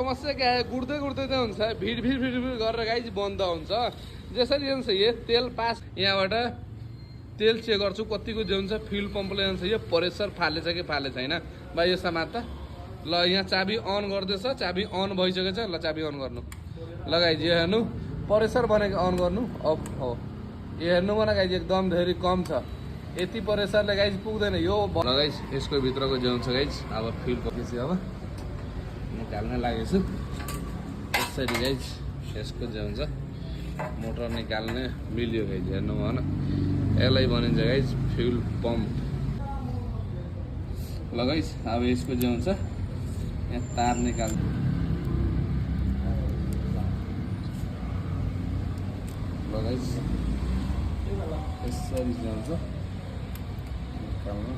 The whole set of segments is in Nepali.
समस्या क्या है गुड्दै गुड्दै चाहिँ हुन्छ भिड गरेर गाइज बन्द हुन्छ जसरी जान्छ यो तेल पास यहाँबाट तेल चेक गर्छु कतिको जान्छ फ्युल पम्पले जान्छ यो प्रेसर फालेछ कि फाले छैन भाइ यो सामान त ल यहाँ चाबी अन गर्दैछ चाबी अन भइसकेको छ ल चाबी अन गर्नु लगाइज यो हेर्नु प्रेसर भनेको अन गर्नु अफ हो यो हेर्नु भन गाइज एकदम धेरै कम छ यति प्रेसरले गाइज पुग्दैन यो गाइज यसको भित्रको जान्छ गाइज अब फ्युल पकेपछि अब निकाल्न लागेछु यसरी गाइज यसको जान्छ मोटर निकाल्ने मिल्यो गाइज हेर्नु भन यसलाई भनिन्छ गाइज फ्युल पम्प ल गाइज अब यसको जान्छ यहाँ तार निकाल ल गाइज यसरी जान्छ निकाल्नु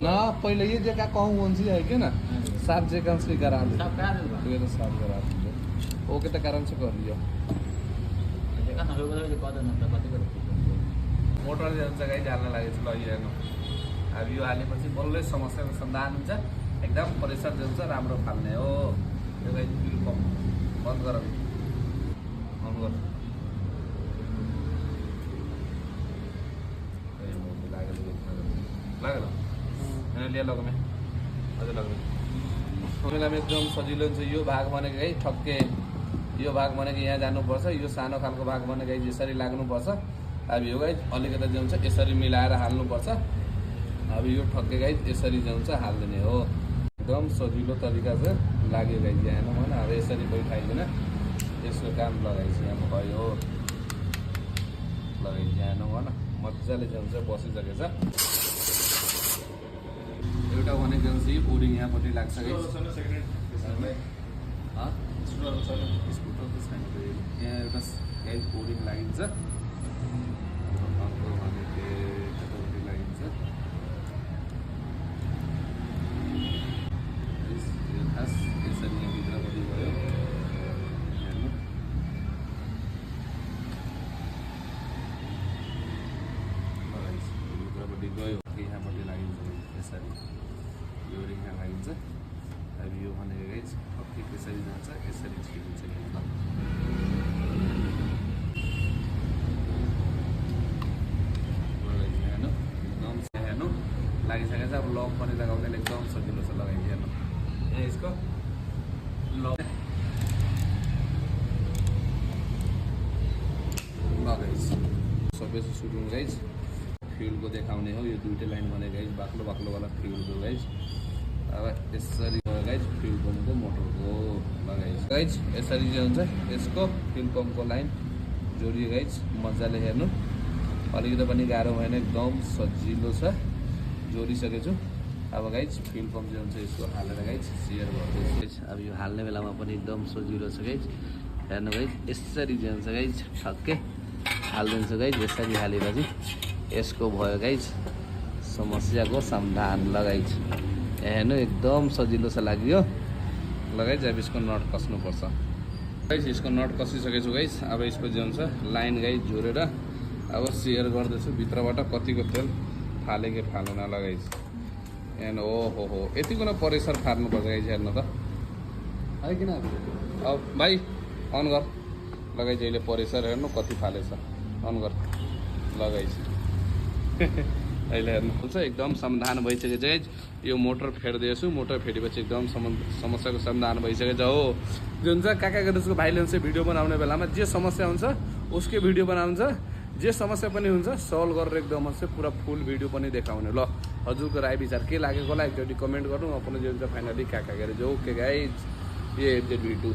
ना पहले ये जगह कहूँ कौन सी है क्या ना सात जगह से करा दे ये तो सात करा दे ओके तो कारण से कर लियो मोटर जगह जाल्न लागेछ ल यो हेर्नु अब यो हालेपछि बल्लै समस्याको समाधान हुन्छ एकदम प्रेसर जान्छ राम्रो फाल्ने हो यो गाइस फ्युल पम्प बन्द गर अन गर लागेन लिया लगमे अझै लगमे हामीलाई एकदम सजिलो हुन्छ यो भाग भनेको है ठक्के यो भाग भनेको यहाँ जानुपर्छ यो सानो खालको भाग भनेको यसरी लाग्नुपर्छ अब यो गाइस अलिकति जान्छ यसरी मिलाएर हाल्नुपर्छ अब यो ठक्के गाइस यसरी जान्छ हाल्दिने हो एकदम सजिलो तरिका चाहिँ लाग्यो गाइस यहाँ हेर्नु भएन अब यसरी बैठाइदिन यसको काम लगाइन्छ यहाँ भयो लगाइन्छ यहाँ हेर्नु भएन मजाले जान्छ बसिसकेछ एउटा भनेको जान्छ यो बोर्डिङ यहाँपट्टि लाग्छ गाइस स्कुटर त छैन यहाँ एउटा गाइस बोर्डिङ लागिन्छ अर्को भनेको यतापट्टि लागिन्छ खास यसरी यहाँ भित्रपट्टि गयो हेर्नु भित्रपट्टि गयो यहाँपट्टि लागिन्छ यसरी यो रिङ यहाँ लागिन्छ अब यो भनेको गाइस ठक्कै त्यसरी जान्छ यसरी छिरिन्छ हेर्नु एकदम हेर्नु लागिसकेको छ अब लक पनि लगाउने एकदम सजिलो छ लगाइदिनु हेर्नु यहाँ यसको लक लगाइस सबै सुरु गाइस फ्युलको देखाउने हो यो दुईटै लाइन भनेको गाइस बाक्लो बाक्लोवाला फ्युलको गाइस अब यसरी गाइस फ्युल पम्पको मोटरको लगाइस गाइस यसरी चाहिँ हुन्छ यसको फ्युल पम्पको लाइन जोडियो गाइस मजाले हेर्नु अलिकति पनि गाह्रो भएन एकदम सजिलो छ जोडिसकेछु अब गाइस फ्युल पम्प चाहिँ हुन्छ यसको हालेर गाइस सेयर गर्दैछु अब यो हाल्ने बेलामा पनि एकदम सजिलो छ गाइस हेर्नु गाइस यसरी चाहिँ हुन्छ गाइस ठक्कै हालिदिन्छु गाइस यसरी हालेपछि यसको भयो गाइस समस्याको समाधान लगाइछ हेर्नु एकदम सजिलो छ लाग्यो लगाइछ अब यसको नट कस्नुपर्छ गाइस यसको नट कसिसकेछु गाइस अब यसको जे हुन्छ लाइन गाइस जोडेर अब सेयर गर्दैछु भित्रबाट कतिको तेल फाले कि फालेन लगाइछ हेर्नु ओहो हो यतिको न प्रेसर फार्नुपर्छ गाइस हेर्नु त है किन अब भाइ अन गर लगाइछ अहिले प्रेसर हेर्नु कति फालेछ अन गर लगाइछ अहिले हेर्नुहुन्छ एकदम समाधान भइसकेको छ गाइस यो मोटर फेर्दैछु मोटर फेरेपछि एकदम समस्याको समाधान भइसकेको छ हो जुन चाहिँ काका गणेशको भाइले हुन्छ भिडियो बनाउने बेलामा जे समस्या हुन्छ उसकै भिडियो बनाउँछ जे समस्या पनि हुन्छ सल्भ गरेर एकदम चाहिँ पुरा फुल भिडियो पनि देखाउने ल हजुरको राय विचार के लागेको होला एकचोटि कमेन्ट गर्नु म पनि जे हुन्छ फाइनली काका गणेश ओके गाइस ये भिडियो